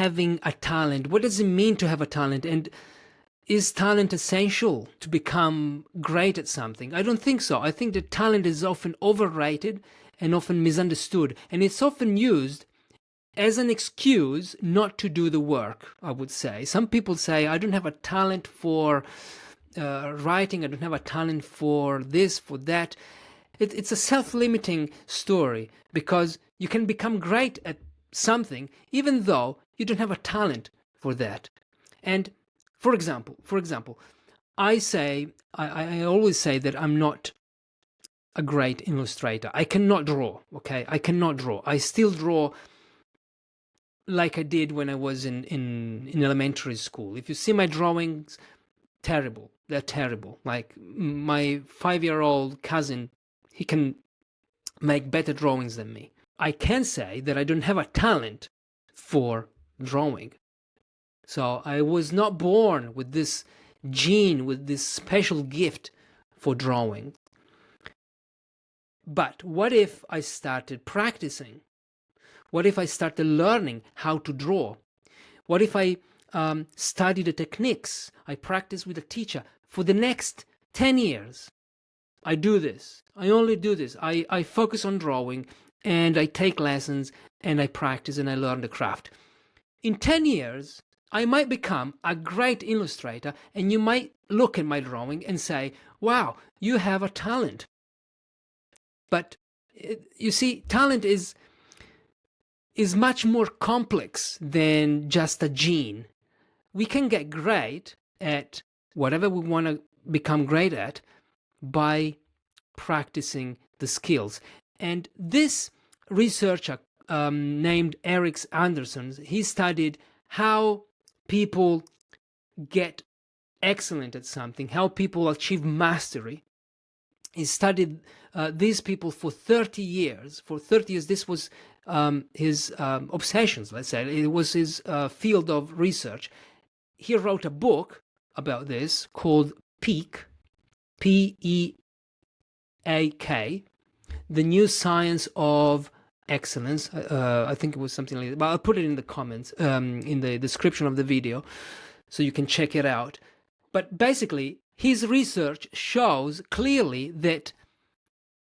having a talent? What does it mean to have a talent? And is talent essential to become great at something? I don't think so. I think that talent is often overrated and often misunderstood, and it's often used as an excuse not to do the work, I would say. Some people say, I don't have a talent for writing, I don't have a talent for this, for that. It's a self-limiting story, because you can become great at something even though you don't have a talent for that. And for example, I always say that I'm not a great illustrator. I cannot draw, okay? I cannot draw. I still draw like I did when I was in elementary school. If you see my drawings, terrible. They're terrible. Like my 5-year-old cousin, he can make better drawings than me. I can say that I don't have a talent for drawing. So I was not born with this gene, with this special gift for drawing. But what if I started practicing? What if I started learning how to draw? What if I study the techniques? I practice with a teacher for the next 10 years. I do this. I only do this. I focus on drawing, and I take lessons, and I practice, and I learn the craft. In 10 years, I might become a great illustrator, and you might look at my drawing and say, wow, you have a talent. But you see, talent is much more complex than just a gene. We can get great at whatever we want to become great at by practicing the skills. And this researcher named Eric Anderson, he studied how people get excellent at something, how people achieve mastery. He studied these people for 30 years. For 30 years, this was his obsessions, let's say. It was his field of research. He wrote a book about this called Peak, P-E-A-K, The New Science of Excellence. I think it was something like that. But I'll put it in the comments, in the description of the video, so you can check it out. But basically, his research shows clearly that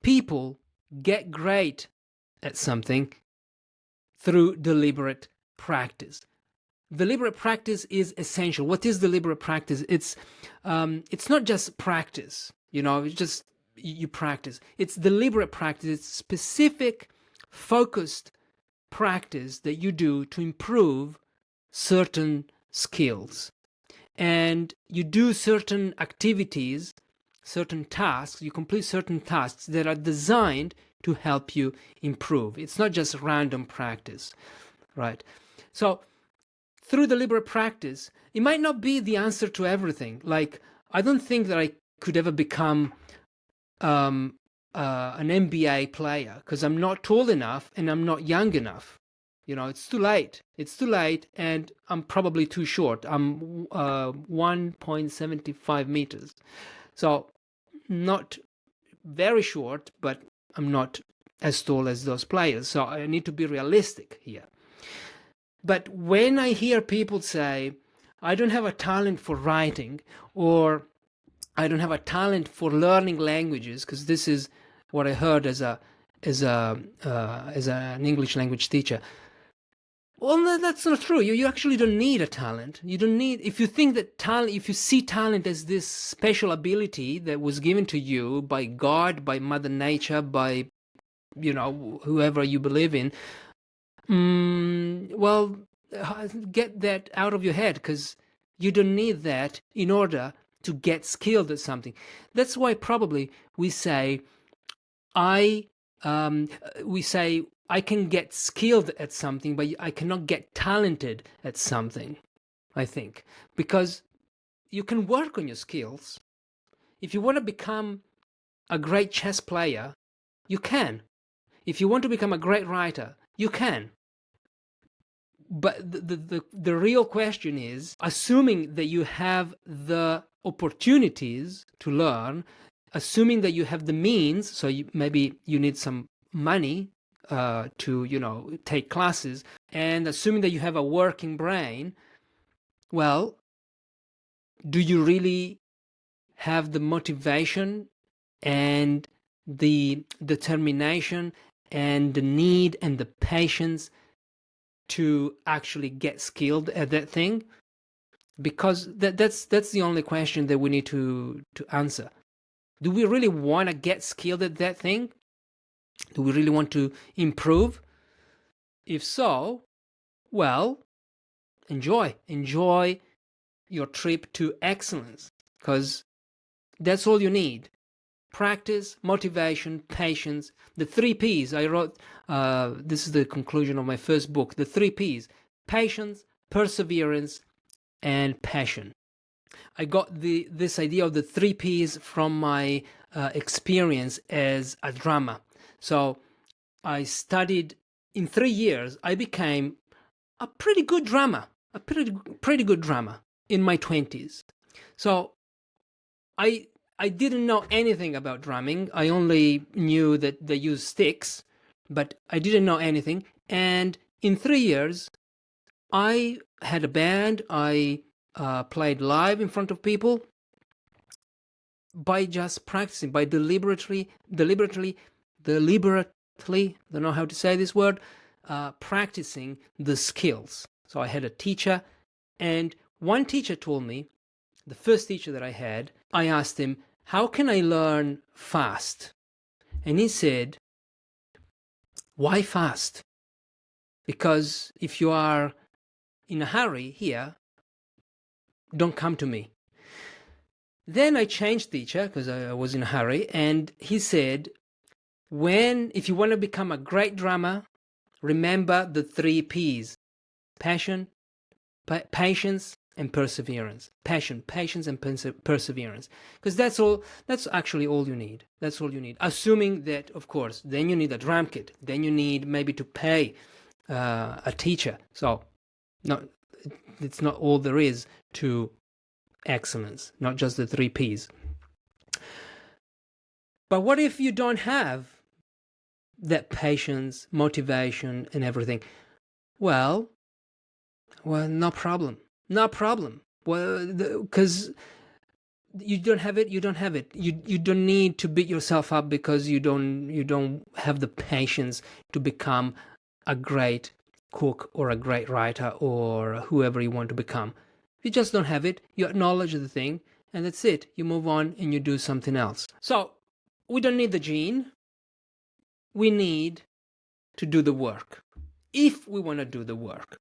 people get great at something through deliberate practice. Deliberate practice is essential. What is deliberate practice? It's not just practice, it's just you practice. It's deliberate practice. It's specific, focused practice that you do to improve certain skills. And you do certain activities, certain tasks, you complete certain tasks that are designed to help you improve. It's not just random practice, right? So through deliberate practice, it might not be the answer to everything. Like, I don't think that I could ever become an NBA player, because I'm not tall enough and I'm not young enough. It's too late. It's too late, and I'm probably too short. I'm 1.75 meters. So not very short, but I'm not as tall as those players. So I need to be realistic here. But when I hear people say, I don't have a talent for writing, or I don't have a talent for learning languages, because this is what I heard as an English language teacher. Well, no, that's not true. You actually don't need a talent. You don't need, if you think that talent, if you see talent as this special ability that was given to you by God, by Mother Nature, by, whoever you believe in, well, get that out of your head, because you don't need that in order to get skilled at something. That's why probably we say, I can get skilled at something, but I cannot get talented at something, I think. Because you can work on your skills. If you want to become a great chess player, you can. If you want to become a great writer, you can. But the real question is, assuming that you have the opportunities to learn, assuming that you have the means, so maybe you need some money, to, you know, take classes, and assuming that you have a working brain, well, do you really have the motivation and the determination and the need and the patience to actually get skilled at that thing? Because that's the only question that we need to answer. Do we really want to get skilled at that thing? Do we really want to improve? If so, well, enjoy your trip to excellence, because that's all you need. Practice, motivation, patience, the 3 P's. I wrote, this is the conclusion of my first book, the 3 P's: patience, perseverance, and passion. I got this idea of the 3 P's from my experience as a drummer. So I studied, in 3 years, I became a pretty good drummer, a pretty good drummer in my 20s. So I didn't know anything about drumming. I only knew that they use sticks, but I didn't know anything. And in 3 years, I had a band. I played live in front of people by just practicing, by deliberately, don't know how to say this word, practicing the skills. So I had a teacher, and one teacher told me, the first teacher that I had, I asked him, how can I learn fast? And he said, why fast? Because if you are in a hurry here, don't come to me. Then I changed teacher because I was in a hurry, and he said, if you want to become a great drummer, remember the 3 P's: passion, patience, and perseverance. Passion, patience, and perseverance. Because that's actually all you need. That's all you need. Assuming that, of course, then you need a drum kit. Then you need maybe to pay a teacher. So, no, it's not all there is to excellence, not just the 3 P's. But what if you don't have that patience, motivation, and everything? Well, no problem. Well, because you don't have it. You don't need to beat yourself up because you don't have the patience to become a great cook or a great writer or whoever you want to become. You just don't have it. You acknowledge the thing, and that's it. You move on and you do something else. So we don't need the gene. We need to do the work. If we want to do the work.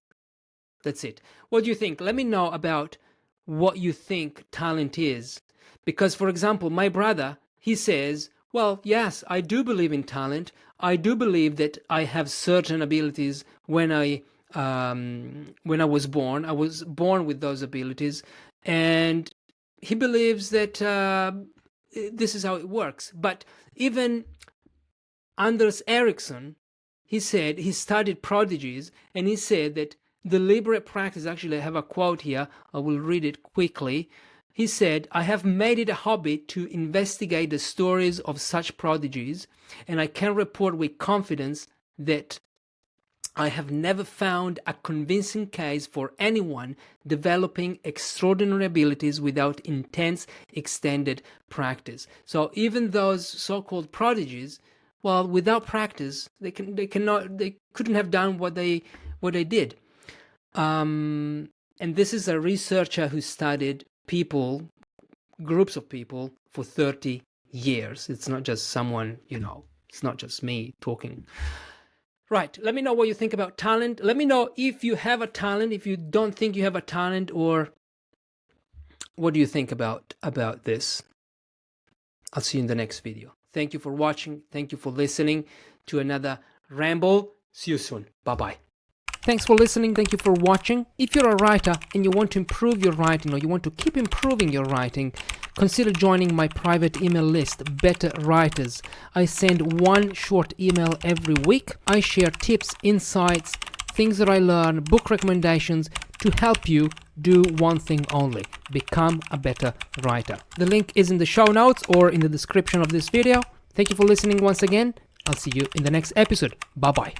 That's it. What do you think? Let me know about what you think talent is. Because, for example, my brother, he says, well, yes, I do believe in talent. I do believe that I have certain abilities when I was born. I was born with those abilities. And he believes that this is how it works. But even Anders Ericsson, he said he studied prodigies, and he said that deliberate practice, actually I have a quote here, I will read it quickly. He said, I have made it a hobby to investigate the stories of such prodigies, and I can report with confidence that I have never found a convincing case for anyone developing extraordinary abilities without intense, extended practice. So even those so-called prodigies, well, without practice, they couldn't have done what they did. And this is a researcher who studied groups of people for 30 years. It's not just someone, it's not just me talking. Right, let me know what you think about talent. Let me know if you have a talent, if you don't think you have a talent, or what do you think about this? I'll see you in the next video. Thank you for watching. Thank you for listening to another ramble. See you soon. Bye-bye. Thanks for listening. Thank you for watching. If you're a writer and you want to improve your writing, or you want to keep improving your writing, consider joining my private email list, Better Writers. I send one short email every week. I share tips, insights, things that I learn, book recommendations to help you do one thing only: become a better writer. The link is in the show notes or in the description of this video. Thank you for listening once again. I'll see you in the next episode. Bye bye.